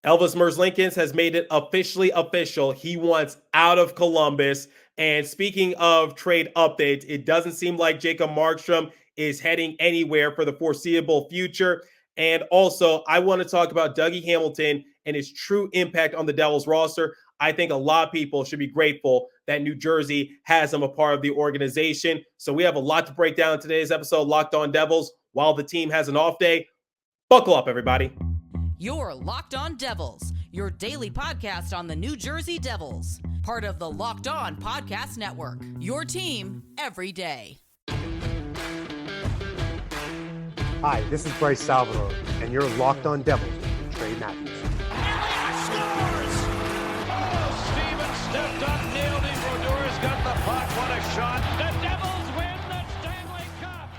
Elvis Merzlikins has made it officially official. He wants out of Columbus. And speaking of trade updates, it doesn't seem like Jacob Markstrom is heading anywhere for the foreseeable future. And also, I want to talk about Dougie Hamilton and his true impact on the Devils roster. I think a lot of people should be grateful that New Jersey has him a part of the organization. So we have a lot to break down in today's episode, Locked On Devils, while the team has an off day. Buckle up, everybody. You're Locked On Devils, your daily podcast on the New Jersey Devils, part of the Locked On Podcast Network, your team every day. Hi, this is Bryce Salvador, and you're Locked On Devils with Trey Matthews. Elliotte scores! Oh, Stevens stepped up, nailed it. Brodor's got the puck. What a shot. The Devils win the Stanley Cup.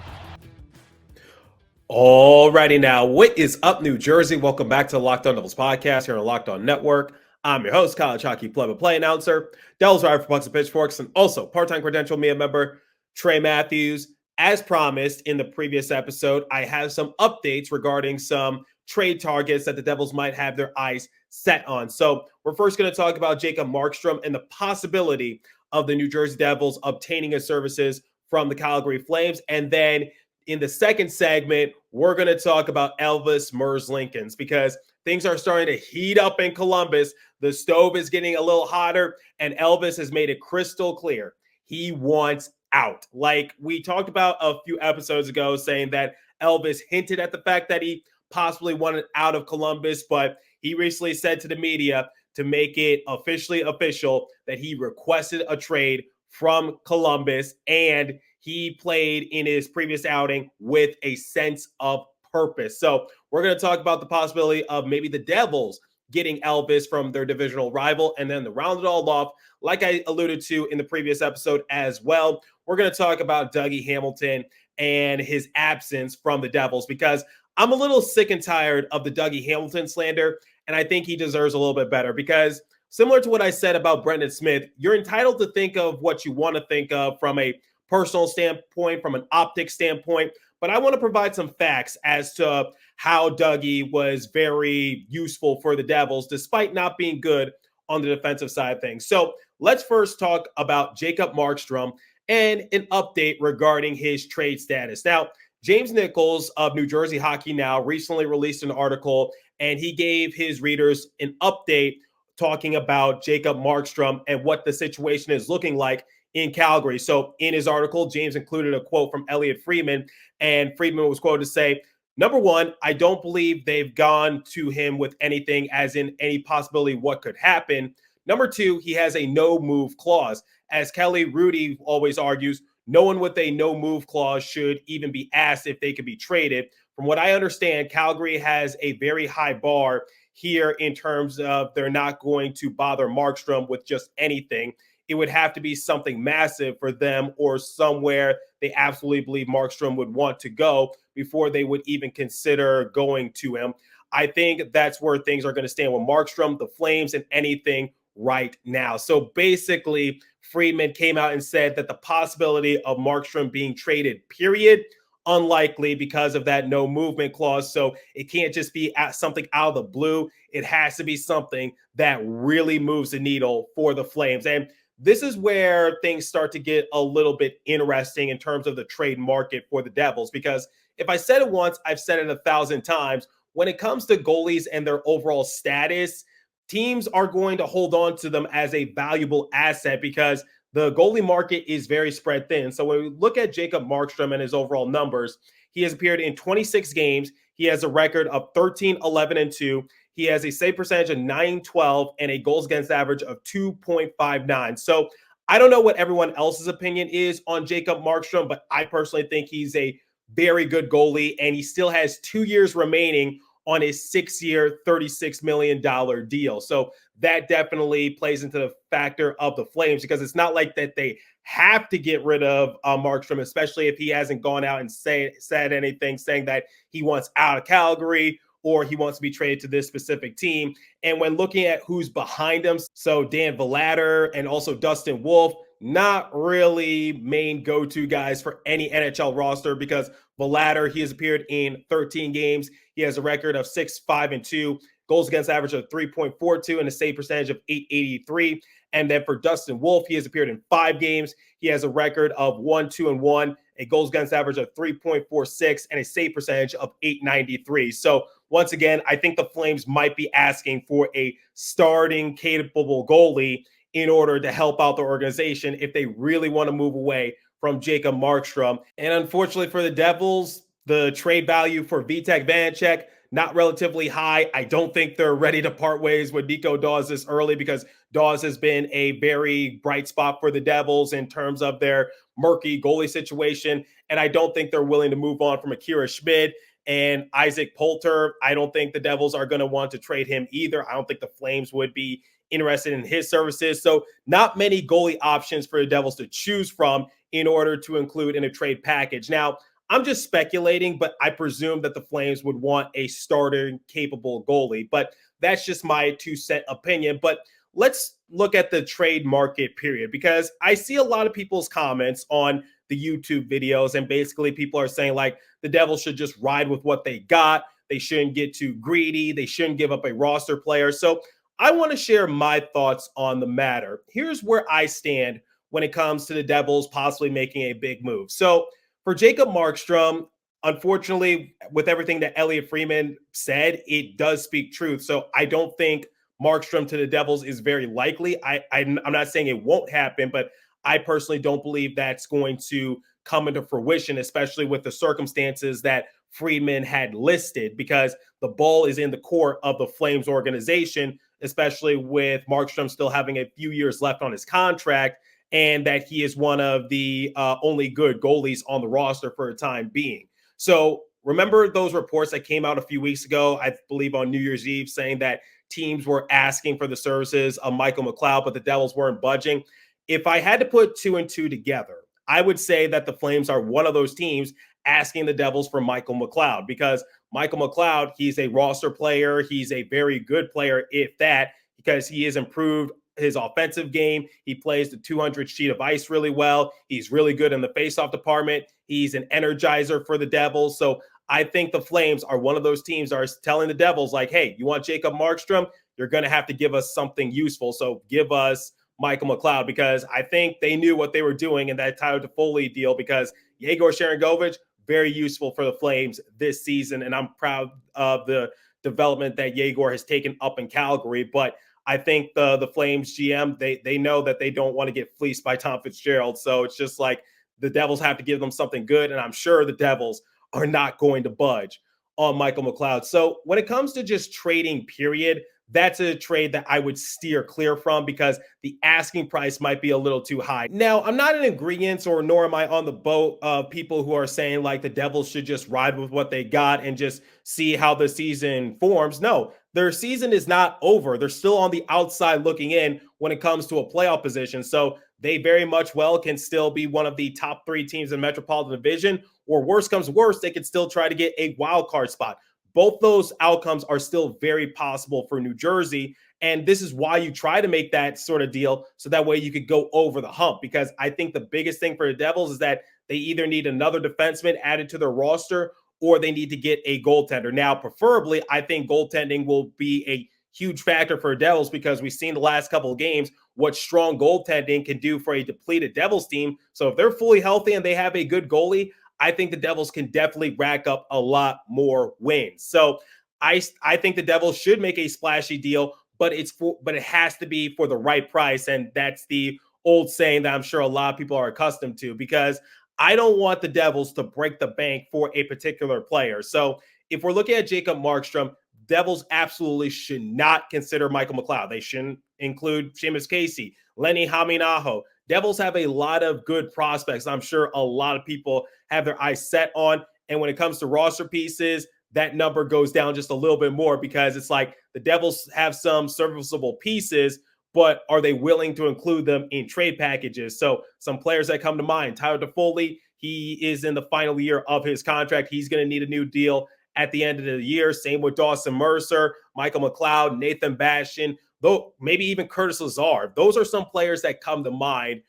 Alrighty now, what is up, New Jersey? Welcome back to the Locked On Devils podcast here on the Locked On Network. I'm your host, college hockey play-by-play announcer, Devils writer for Pucks and Pitchforks, and also part-time credential media member, Trey Matthews. As promised in the previous episode, I have some updates regarding some trade targets that the Devils might have their eyes set on. So we're first going to talk about Jacob Markstrom and the possibility of the New Jersey Devils obtaining his services from the Calgary Flames. And then in the second segment, we're going to talk about Elvis Merzlikins because things are starting to heat up in Columbus. The stove is getting a little hotter, and Elvis has made it crystal clear he wants out. Like we talked about a few episodes ago, saying that Elvis hinted at the fact that he possibly wanted out of Columbus, but he recently said to the media to make it officially official that he requested a trade from Columbus, and he played in his previous outing with a sense of purpose. So we're going to talk about the possibility of maybe the Devils getting Elvis from their divisional rival. And then to round it all off, like I alluded to in the previous episode as well, we're going to talk about Dougie Hamilton and his absence from the Devils, because I'm a little sick and tired of the Dougie Hamilton slander, and I think he deserves a little bit better, because similar to what I said about Brendan Smith, you're entitled to think of what you want to think of from a personal standpoint, from an optic standpoint, but I want to provide some facts as to how Dougie was very useful for the Devils, despite not being good on the defensive side of things. So let's first talk about Jacob Markstrom and an update regarding his trade status. Now, James Nichols of New Jersey Hockey Now recently released an article, and he gave his readers an update talking about Jacob Markstrom and what the situation is looking like in Calgary. So in his article, James included a quote from Elliotte Friedman, and Friedman was quoted to say, "Number one, I don't believe they've gone to him with anything as in any possibility what could happen. Number two, he has a no-move clause. As Kelly Rudy always argues, no one with a no-move clause should even be asked if they could be traded. From what I understand, Calgary has a very high bar here in terms of they're not going to bother Markstrom with just anything. It would have to be something massive for them, or somewhere they absolutely believe Markstrom would want to go before they would even consider going to him. I think that's where things are going to stand with Markstrom, the Flames, and anything right now." So basically, Friedman came out and said that the possibility of Markstrom being traded, period, unlikely because of that no movement clause. So it can't just be something out of the blue. It has to be something that really moves the needle for the Flames. And this is where things start to get a little bit interesting in terms of the trade market for the Devils, because if I said it once, I've said it 1,000 times. When it comes to goalies and their overall status, teams are going to hold on to them as a valuable asset because the goalie market is very spread thin. So when we look at Jacob Markstrom and his overall numbers, he has appeared in 26 games. He has a record of 13, 11, and 2. He has a save percentage of 912 and a goals against average of 2.59. So I don't know what everyone else's opinion is on Jacob Markstrom, but I personally think he's a very good goalie, and he still has 2 years remaining on his 6-year, $36 million deal. So that definitely plays into the factor of the Flames, because it's not like that they have to get rid of Markstrom, especially if he hasn't gone out and said anything saying that he wants out of Calgary or he wants to be traded to this specific team. And when looking at who's behind him, so Dan Vladar and also Dustin Wolf, not really main go-to guys for any NHL roster, because Vladar, he has appeared in 13 games. He has a record of 6, 5, and 2. goals against average of 3.42 and a save percentage of 883. And then for Dustin Wolf, he has appeared in 5 games. He has a record of 1-2-1, a goals against average of 3.46, and a save percentage of 893. So once again, I think the Flames might be asking for a starting capable goalie in order to help out the organization if they really want to move away from Jacob Markstrom. And unfortunately for the Devils, the trade value for Vitek Vanacek, not relatively high. I don't think they're ready to part ways with Nico Daws this early because Daws has been a very bright spot for the Devils in terms of their murky goalie situation. And I don't think they're willing to move on from Akira Schmid and Isaac Poulter. I don't think the Devils are going to want to trade him either. I don't think the Flames would be interested in his services. So not many goalie options for the Devils to choose from in order to include in a trade package. Now, I'm just speculating, but I presume that the Flames would want a starter capable goalie, but that's just my 2-cent opinion. But let's look at the trade market period, because I see a lot of people's comments on the YouTube videos, and basically people are saying like the Devils should just ride with what they got. They shouldn't get too greedy. They shouldn't give up a roster player. So I want to share my thoughts on the matter. Here's where I stand when it comes to the Devils possibly making a big move. So for Jacob Markstrom, unfortunately, with everything that Elliotte Friedman said, it does speak truth. So I don't think Markstrom to the Devils is very likely. I'm not saying it won't happen, but I personally don't believe that's going to come into fruition, especially with the circumstances that Friedman had listed, because the ball is in the court of the Flames organization, especially with Markstrom still having a few years left on his contract, and that he is one of the only good goalies on the roster for a time being. So remember those reports that came out a few weeks ago, I believe on New Year's Eve, saying that teams were asking for the services of Michael McLeod, but the Devils weren't budging. If I had to put 2 and 2 together, I would say that the Flames are one of those teams asking the Devils for Michael McLeod, because Michael McLeod, he's a roster player. He's a very good player, if that, because he has improved his offensive game. He plays the 200 sheet of ice really well. He's really good in the faceoff department. He's an energizer for the Devils. So I think the Flames are one of those teams that are telling the Devils like, hey, you want Jacob Markstrom? You're going to have to give us something useful. So give us Michael McLeod, because I think they knew what they were doing in that Tyler Toffoli deal, because Yegor Sharangovich, very useful for the Flames this season. And I'm proud of the development that Yegor has taken up in Calgary. But I think the Flames GM, they know that they don't want to get fleeced by Tom Fitzgerald. So it's just like the Devils have to give them something good. And I'm sure the Devils are not going to budge on Michael McLeod. So when it comes to just trading, period, that's a trade that I would steer clear from, because the asking price might be a little too high. Now, I'm not in agreement, or nor am I on the boat of people who are saying like the Devils should just ride with what they got and just see how the season forms. No, their season is not over. They're still on the outside looking in when it comes to a playoff position. So they very much well can still be one of the top 3 teams in the Metropolitan Division, or worse comes worse, they could still try to get a wild card spot. Both those outcomes are still very possible for New Jersey. And this is why you try to make that sort of deal, so that way you could go over the hump. Because I think the biggest thing for the Devils is that they either need another defenseman added to their roster, or they need to get a goaltender. Now, preferably, I think goaltending will be a huge factor for the Devils, because we've seen the last couple of games what strong goaltending can do for a depleted Devils team. So if they're fully healthy and they have a good goalie, I think the Devils can definitely rack up a lot more wins. So I think the Devils should make a splashy deal, but it has to be for the right price. And that's the old saying that I'm sure a lot of people are accustomed to, because I don't want the Devils to break the bank for a particular player. So if we're looking at Jacob Markstrom, Devils absolutely should not consider Michael McLeod. They shouldn't include Seamus Casey, Lenny Haminaho. Devils have a lot of good prospects I'm sure a lot of people have their eyes set on. And when it comes to roster pieces, that number goes down just a little bit more, because it's like the Devils have some serviceable pieces, but are they willing to include them in trade packages? So some players that come to mind, Tyler Toffoli, he is in the final year of his contract. He's going to need a new deal at the end of the year. Same with Dawson Mercer, Michael McLeod, Nathan Bastian, though maybe even Curtis Lazar. Those are some players that come to mind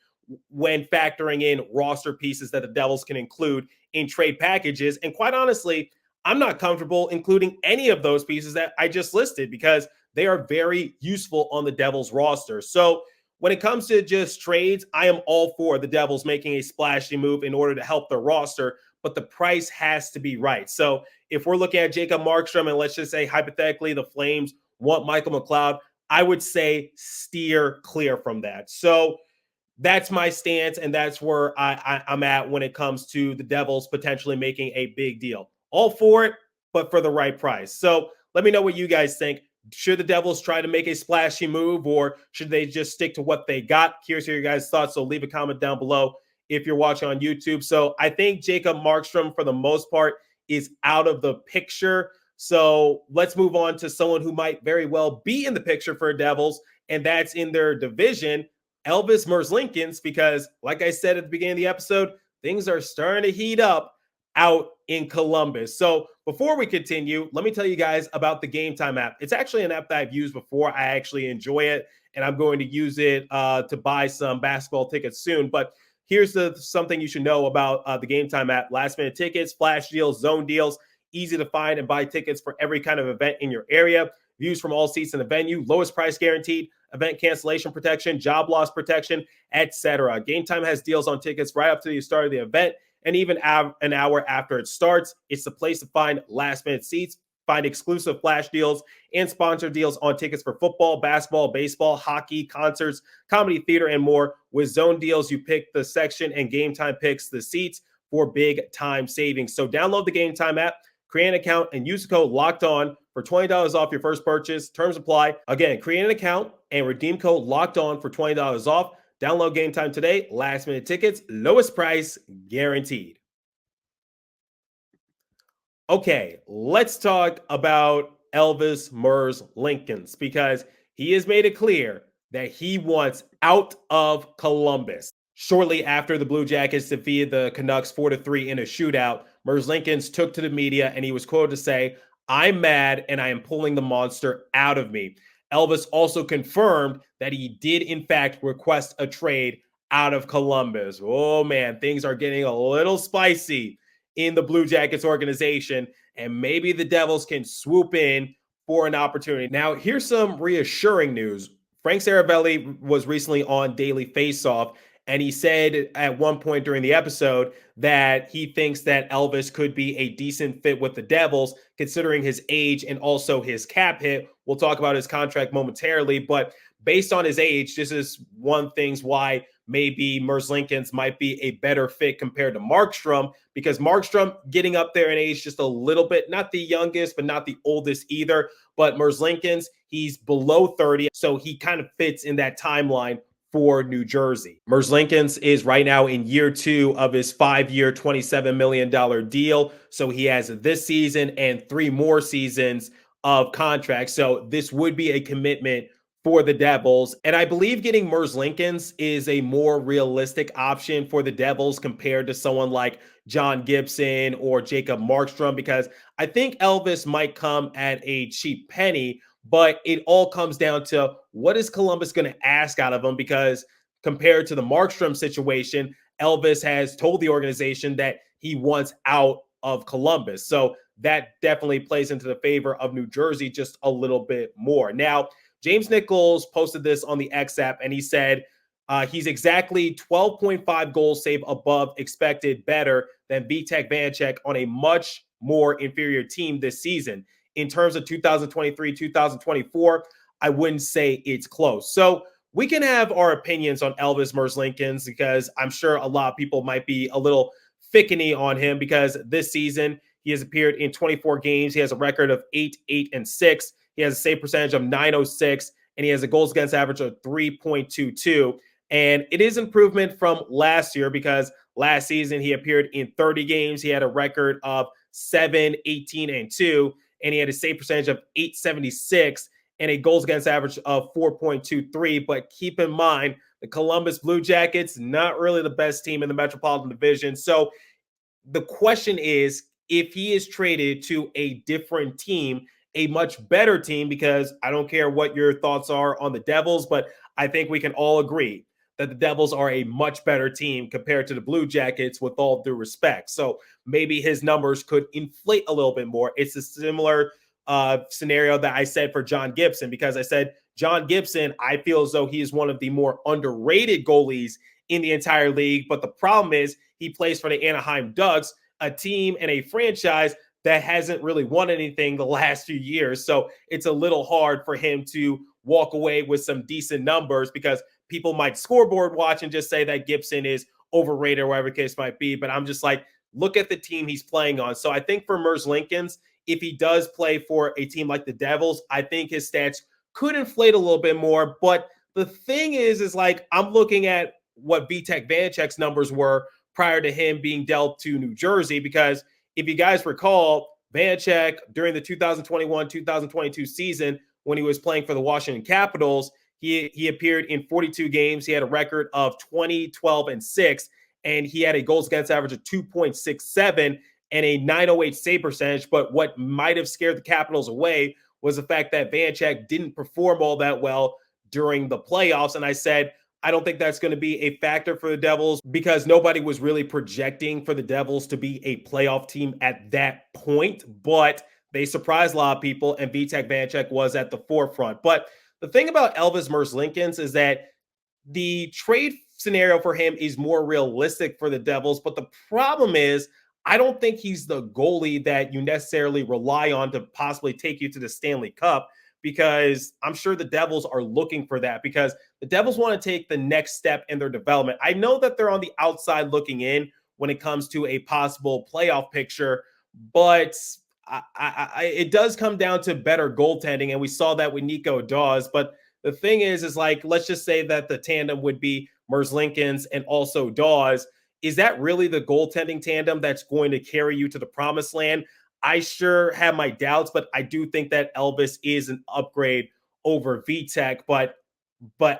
when factoring in roster pieces that the Devils can include in trade packages. And quite honestly, I'm not comfortable including any of those pieces that I just listed because they are very useful on the Devils roster. So when it comes to just trades, I am all for the Devils making a splashy move in order to help their roster, but the price has to be right. So if we're looking at Jacob Markstrom and let's just say hypothetically the Flames want Michael McLeod, I would say steer clear from that. So that's my stance, and that's where I'm at when it comes to the Devils potentially making a big deal. All for it, but for the right price. So let me know what you guys think. Should the Devils try to make a splashy move, or should they just stick to what they got? Here's your guys' thoughts, so leave a comment down below if you're watching on YouTube. So I think Jacob Markstrom, for the most part, is out of the picture. So let's move on to someone who might very well be in the picture for Devils, and that's in their division, Elvis Merzlikins, because like I said at the beginning of the episode, things are starting to heat up out in Columbus. So before we continue, let me tell you guys about the Game Time app. It's actually an app that I've used before. I actually enjoy it, and I'm going to use it to buy some basketball tickets soon. But here's something you should know about the Game Time app. Last minute tickets, flash deals, zone deals, easy to find and buy tickets for every kind of event in your area. Views from all seats in the venue, lowest price guaranteed, event cancellation protection, job loss protection, etc. Game Time has deals on tickets right up to the start of the event and even an hour after it starts. It's the place to find last-minute seats, find exclusive flash deals, and sponsor deals on tickets for football, basketball, baseball, hockey, concerts, comedy, theater, and more. With zone deals, you pick the section, and Game Time picks the seats for big-time savings. So download the Game Time app, create an account, and use the code LOCKEDON for $20 off your first purchase. Terms apply. Again, create an account and redeem code LOCKEDON for $20 off. Download Game Time today. Last minute tickets, lowest price guaranteed. Okay, let's talk about Elvis Merzlikins because he has made it clear that he wants out of Columbus. Shortly after the Blue Jackets defeated the Canucks 4-3 in a shootout, Merzlikins took to the media and he was quoted to say, "I'm mad and I am pulling the monster out of me." Elvis also confirmed that he did, in fact, request a trade out of Columbus. Oh, man, things are getting a little spicy in the Blue Jackets organization, and maybe the Devils can swoop in for an opportunity. Now, here's some reassuring news. Frank Saravelli was recently on Daily Faceoff, and he said at one point during the episode that he thinks that Elvis could be a decent fit with the Devils, considering his age and also his cap hit. We'll talk about his contract momentarily, but based on his age, this is one thing why maybe Merzlikins might be a better fit compared to Markstrom, because Markstrom getting up there in age just a little bit, not the youngest, but not the oldest either. But Merzlikins, he's below 30, so he kind of fits in that timeline for New Jersey. Merzlikins is right now in year 2 of his 5-year, $27 million deal. So he has this season and 3 more seasons of contract. So this would be a commitment for the Devils. And I believe getting Merzlikins is a more realistic option for the Devils compared to someone like John Gibson or Jacob Markstrom, because I think Elvis might come at a cheap penny, but it all comes down to what is Columbus going to ask out of him, because compared to the Markstrom situation, Elvis has told the organization that he wants out of Columbus. So that definitely plays into the favor of New Jersey just a little bit more. Now, James Nichols posted this on the X app, and he said he's exactly 12.5 goals saved above expected better than Vitek Vanecek on a much more inferior team this season. In terms of 2023, 2024, I wouldn't say it's close. So we can have our opinions on Elvis Merzlikins, because I'm sure a lot of people might be a little fickety on him, because this season he has appeared in 24 games. He has a record of 8-8-6. He has a save percentage of .906, and he has a goals against average of 3.22. And it is improvement from last year, because last season he appeared in 30 games. He had a record of 7-18-2. And he had a save percentage of .876 and a goals against average of 4.23. But keep in mind, the Columbus Blue Jackets, not really the best team in the Metropolitan Division. So the question is, if he is traded to a different team, a much better team, because I don't care what your thoughts are on the Devils, but I think we can all agree that the Devils are a much better team compared to the Blue Jackets, with all due respect. So maybe his numbers could inflate a little bit more. It's a similar scenario that I said for John Gibson, because I said John Gibson, I feel as though he is one of the more underrated goalies in the entire league. But the problem is he plays for the Anaheim Ducks, a team and a franchise that hasn't really won anything the last few years. So it's a little hard for him to walk away with some decent numbers, because people might scoreboard watch and just say that Gibson is overrated or whatever the case might be. But I'm just like, look at the team he's playing on. So I think for Merzlikins, if he does play for a team like the Devils, I think his stats could inflate a little bit more. But the thing is like, I'm looking at what Vitek Vanecek's numbers were prior to him being dealt to New Jersey, because if you guys recall, Vanecek during the 2021-2022 season, when he was playing for the Washington Capitals, he appeared in 42 games. He had a record of 20, 12, and 6, and he had a goals against average of 2.67 and a 908 save percentage. But what might have scared the Capitals away was the fact that Vanecek didn't perform all that well during the playoffs. And I said, I don't think that's going to be a factor for the Devils, because nobody was really projecting for the Devils to be a playoff team at that point. But they surprised a lot of people, and Vitek Vanecek was at the forefront. But the thing about Elvis Merzlikins is that the trade scenario for him is more realistic for the Devils. But the problem is, I don't think he's the goalie that you necessarily rely on to possibly take you to the Stanley Cup, because I'm sure the Devils are looking for that, because the Devils want to take the next step in their development. I know that they're on the outside looking in when it comes to a possible playoff picture, but it does come down to better goaltending, and we saw that with Nico Daws. But the thing is like, let's just say that the tandem would be Merzlikins and also Daws. Is that really the goaltending tandem that's going to carry you to the promised land? I sure have my doubts, but I do think that Elvis is an upgrade over Vitek. But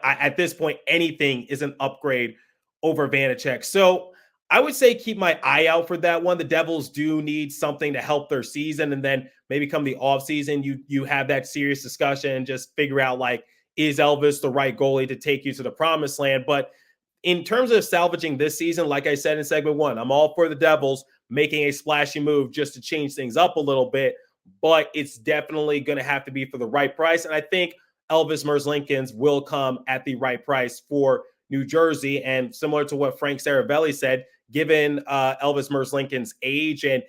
at this point, anything is an upgrade over Vanecek. So I would say keep my eye out for that one. The Devils do need something to help their season, and then maybe come the offseason, you have that serious discussion and just figure out, like, is Elvis the right goalie to take you to the promised land? But in terms of salvaging this season, like I said in segment one, I'm all for the Devils making a splashy move just to change things up a little bit, but it's definitely going to have to be for the right price. And I think Elvis Merzlikins will come at the right price for New Jersey. And similar to what Frank Saravelli said, given Elvis Merzlikins' age and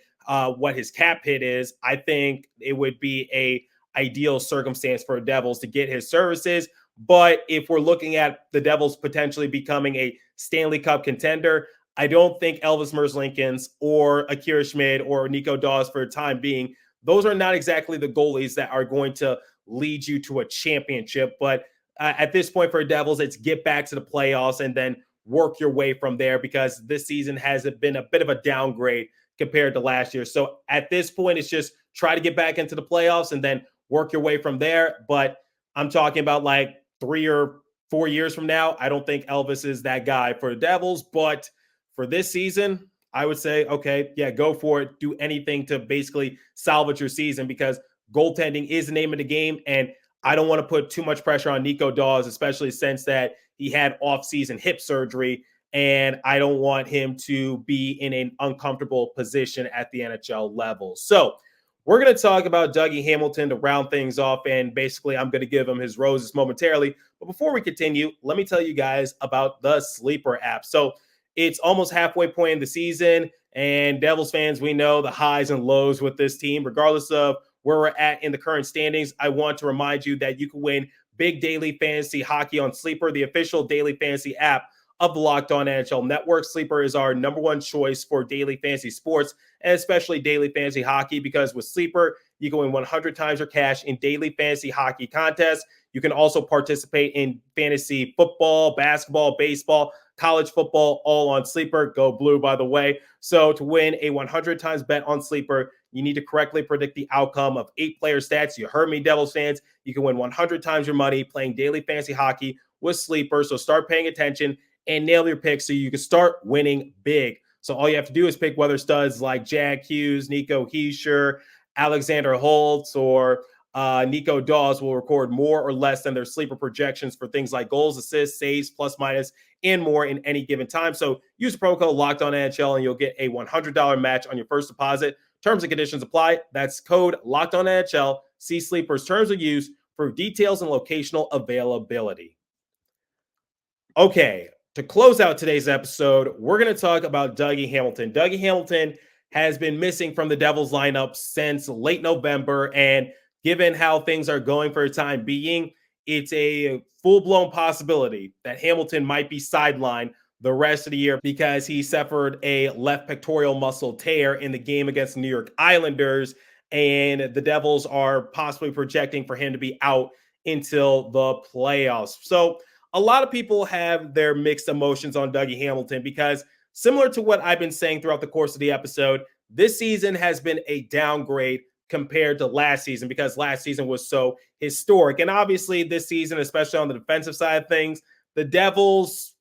what his cap hit is, I think it would be a ideal circumstance for Devils to get his services. But if we're looking at the Devils potentially becoming a Stanley Cup contender, I don't think Elvis Merzlikins or Akira Schmid or Nico Daws, for the time being, those are not exactly the goalies that are going to lead you to a championship. But at this point for the Devils, it's get back to the playoffs and then work your way from there, because this season has been a bit of a downgrade compared to last year. So at this point, it's just try to get back into the playoffs and then work your way from there. But I'm talking about like 3 or 4 years from now, I don't think Elvis is that guy for the Devils. But for this season, I would say, okay, yeah, go for it. Do anything to basically salvage your season, because goaltending is the name of the game. And I don't want to put too much pressure on Nico Daws, especially since that he had off-season hip surgery. And I don't want him to be in an uncomfortable position at the NHL level. So we're going to talk about Dougie Hamilton to round things off, and basically I'm going to give him his roses momentarily. But before we continue, let me tell you guys about the Sleeper app. So it's almost halfway point in the season, and Devils fans, we know the highs and lows with this team. Regardless of where we're at in the current standings, I want to remind you that you can win big daily fantasy hockey on Sleeper, the official daily fantasy app of the Locked On NHL Network. Sleeper is our number one choice for daily fantasy sports, and especially daily fantasy hockey, because with Sleeper, you can win 100 times your cash in daily fantasy hockey contests. You can also participate in fantasy football, basketball, baseball, college football, all on Sleeper. Go Blue, by the way. So to win a 100 times bet on Sleeper, you need to correctly predict the outcome of 8-player stats. You heard me, Devils fans. You can win 100 times your money playing daily fantasy hockey with Sleeper. So start paying attention and nail your picks so you can start winning big. So all you have to do is pick whether studs like Jack Hughes, Nico Heischer, Alexander Holtz, or Nico Dawes will record more or less than their sleeper projections for things like goals, assists, saves, plus minus, and more in any given time. So use the promo code LOCKEDONNHL and you'll get a $100 match on your first deposit. Terms and conditions apply. That's code LOCKEDONNHL. See Sleeper's terms of use for details and locational availability. Okay, to close out today's episode, we're going to talk about Dougie Hamilton. Dougie Hamilton has been missing from the Devils lineup since late November, and given how things are going for the time being, it's a full-blown possibility that Hamilton might be sidelined the rest of the year because he suffered a left pectoral muscle tear in the game against the New York Islanders, and the Devils are possibly projecting for him to be out until the playoffs. So a lot of people have their mixed emotions on Dougie Hamilton because, similar to what I've been saying throughout the course of the episode, this season has been a downgrade compared to last season because last season was so historic. And obviously this season, especially on the defensive side of things, the Devils,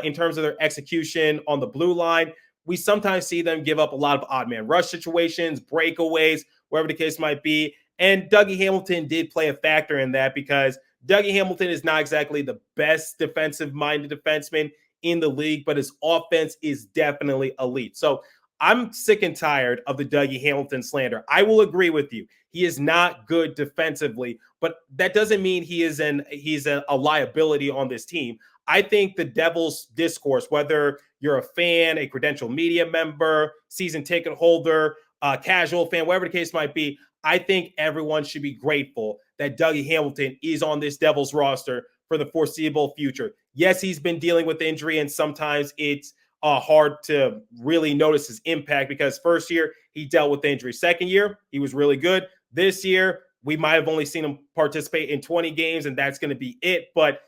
in terms of their execution on the blue line, we sometimes see them give up a lot of odd man rush situations, breakaways, wherever the case might be. And Dougie Hamilton did play a factor in that because Dougie Hamilton is not exactly the best defensive-minded defenseman in the league, but his offense is definitely elite. So I'm sick and tired of the Dougie Hamilton slander. I will agree with you. He is not good defensively, but that doesn't mean he's a liability on this team. I think the Devils discourse, whether you're a fan, a credentialed media member, season ticket holder, casual fan, whatever the case might be, I think everyone should be grateful that Dougie Hamilton is on this Devils roster for the foreseeable future. Yes, he's been dealing with injury, and sometimes it's hard to really notice his impact because first year he dealt with injury. Second year, he was really good. This year, we might have only seen him participate in 20 games, and that's going to be it. But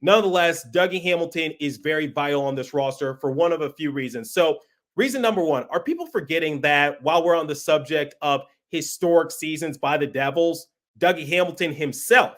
nonetheless, Dougie Hamilton is very vital on this roster for one of a few reasons. So reason number one, are people forgetting that while we're on the subject of historic seasons by the Devils, Dougie Hamilton himself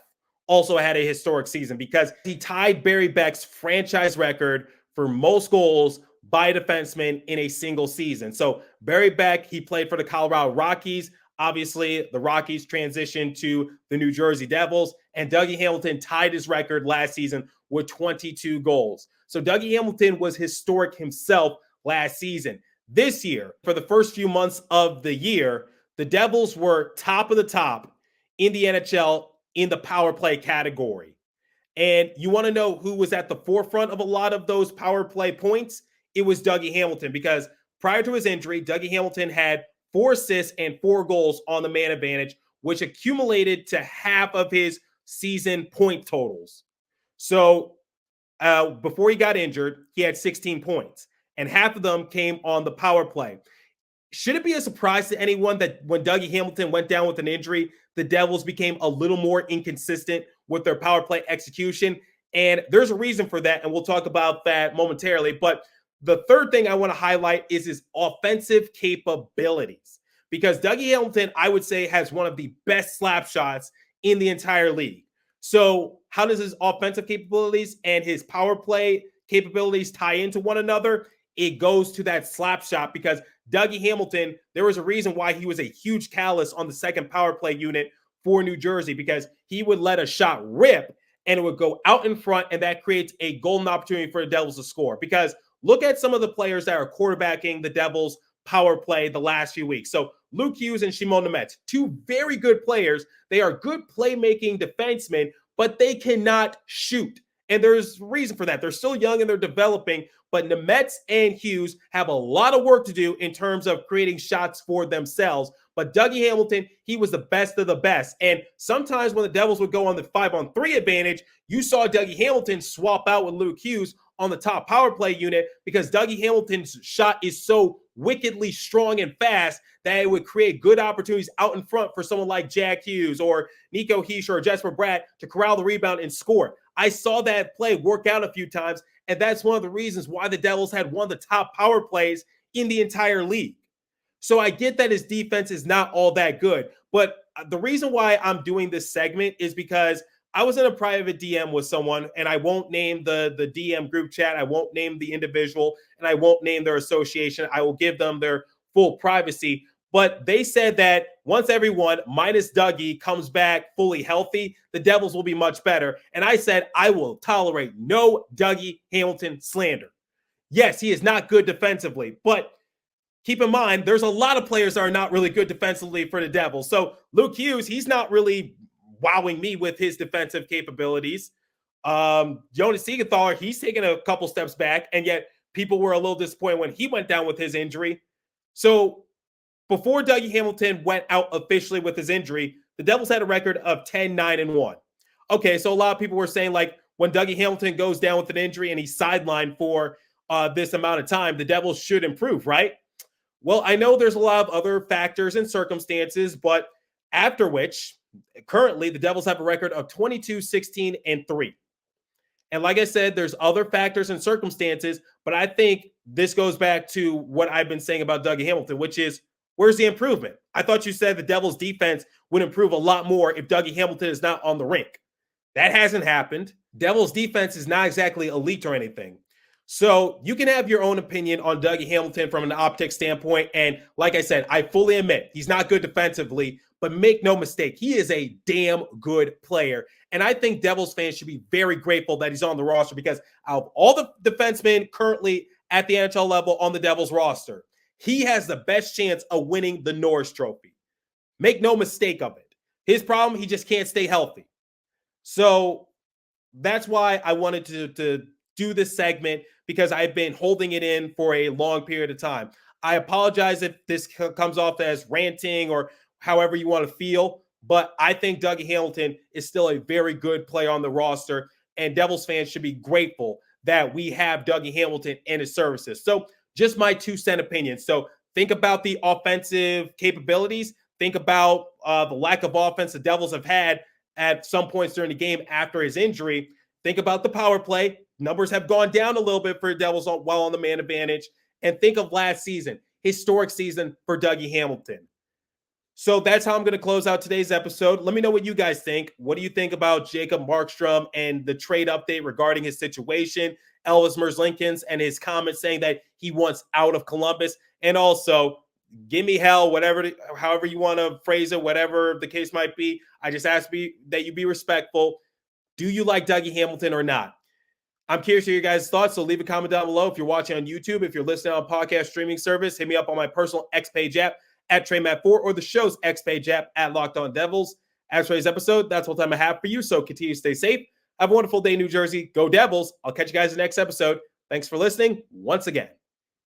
also had a historic season because he tied Barry Beck's franchise record for most goals by a defenseman in a single season. So Barry Beck, he played for the Colorado Rockies. Obviously, the Rockies transitioned to the New Jersey Devils, and Dougie Hamilton tied his record last season with 22 goals. So Dougie Hamilton was historic himself last season. This year, for the first few months of the year, the Devils were top of the top in the NHL in the power play category. And you want to know who was at the forefront of a lot of those power play points? It was Dougie Hamilton because prior to his injury, Dougie Hamilton had 4 assists and 4 goals on the man advantage, which accumulated to half of his season point totals. So before he got injured, he had 16 points, and half of them came on the power play. Should it be a surprise to anyone that when Dougie Hamilton went down with an injury, the Devils became a little more inconsistent with their power play execution? And there's a reason for that, and we'll talk about that momentarily. But the third thing I want to highlight is his offensive capabilities. Because Dougie Hamilton, I would say, has one of the best slap shots in the entire league. So how does his offensive capabilities and his power play capabilities tie into one another? It goes to that slap shot because Dougie Hamilton, there was a reason why he was a huge catalyst on the second power play unit for New Jersey because he would let a shot rip and it would go out in front, and that creates a golden opportunity for the Devils to score. Because look at some of the players that are quarterbacking the Devils power play the last few weeks. So Luke Hughes and Shimon Nemeth, 2 very good players. They are good playmaking defensemen, but they cannot shoot. And there's reason for that. They're still young and they're developing, but Nemeth and Hughes have a lot of work to do in terms of creating shots for themselves. But Dougie Hamilton, he was the best of the best. And sometimes when the Devils would go on the 5-on-3 advantage, you saw Dougie Hamilton swap out with Luke Hughes on the top power play unit because Dougie Hamilton's shot is so wickedly strong and fast that it would create good opportunities out in front for someone like Jack Hughes or Nico Hischier or Jesper Bratt to corral the rebound and score. I saw that play work out a few times, and that's one of the reasons why the Devils had one of the top power plays in the entire league. So I get that his defense is not all that good, but the reason why I'm doing this segment is because I was in a private DM with someone, and I won't name the DM group chat. I won't name the individual, and I won't name their association. I will give them their full privacy. But they said that once everyone, minus Dougie, comes back fully healthy, the Devils will be much better. And I said, I will tolerate no Dougie Hamilton slander. Yes, he is not good defensively, but keep in mind, there's a lot of players that are not really good defensively for the Devils. So Luke Hughes, he's not really wowing me with his defensive capabilities. Jonas Siegenthaler, he's taken a couple steps back, and yet people were a little disappointed when he went down with his injury. So before Dougie Hamilton went out officially with his injury, the Devils had a record of 10-9-1. Okay, so a lot of people were saying, like, when Dougie Hamilton goes down with an injury and he's sidelined for this amount of time, the Devils should improve, right? Well, I know there's a lot of other factors and circumstances, but after which, currently, the Devils have a record of 22-16-3. And like I said, there's other factors and circumstances, but I think this goes back to what I've been saying about Dougie Hamilton, which is, where's the improvement? I thought you said the Devils' defense would improve a lot more if Dougie Hamilton is not on the rink. That hasn't happened. Devils' defense is not exactly elite or anything. So you can have your own opinion on Dougie Hamilton from an optic standpoint. And like I said, I fully admit he's not good defensively, but make no mistake, he is a damn good player. And I think Devils fans should be very grateful that he's on the roster, because out of all the defensemen currently at the NHL level on the Devils roster, he has the best chance of winning the Norris Trophy. Make no mistake of it. His problem, he just can't stay healthy. So that's why I wanted to do this segment, because I've been holding it in for a long period of time. I apologize if this comes off as ranting or however you want to feel, but I think Dougie Hamilton is still a very good player on the roster, and Devils fans should be grateful that we have Dougie Hamilton and his services. So just my 2-cent opinion. So think about the offensive capabilities. Think about the lack of offense the Devils have had at some points during the game after his injury. Think about the power play. Numbers have gone down a little bit for the Devils while on the man advantage. And think of last season, historic season for Dougie Hamilton. So that's how I'm going to close out today's episode. Let me know what you guys think. What do you think about Jacob Markstrom and the trade update regarding his situation? Elvis Merzlikins and his comments saying that he wants out of Columbus. And also, give me hell, however you want to phrase it, whatever the case might be. I just ask that you be respectful. Do you like Dougie Hamilton or not? I'm curious to hear your guys' thoughts, so leave a comment down below. If you're watching on YouTube, if you're listening on a podcast streaming service, hit me up on my personal X page app at TreyMatt4 or the show's X page app at Locked On Devils. As for today's episode, that's what time I have for you, so continue to stay safe. Have a wonderful day, New Jersey. Go Devils. I'll catch you guys in the next episode. Thanks for listening once again.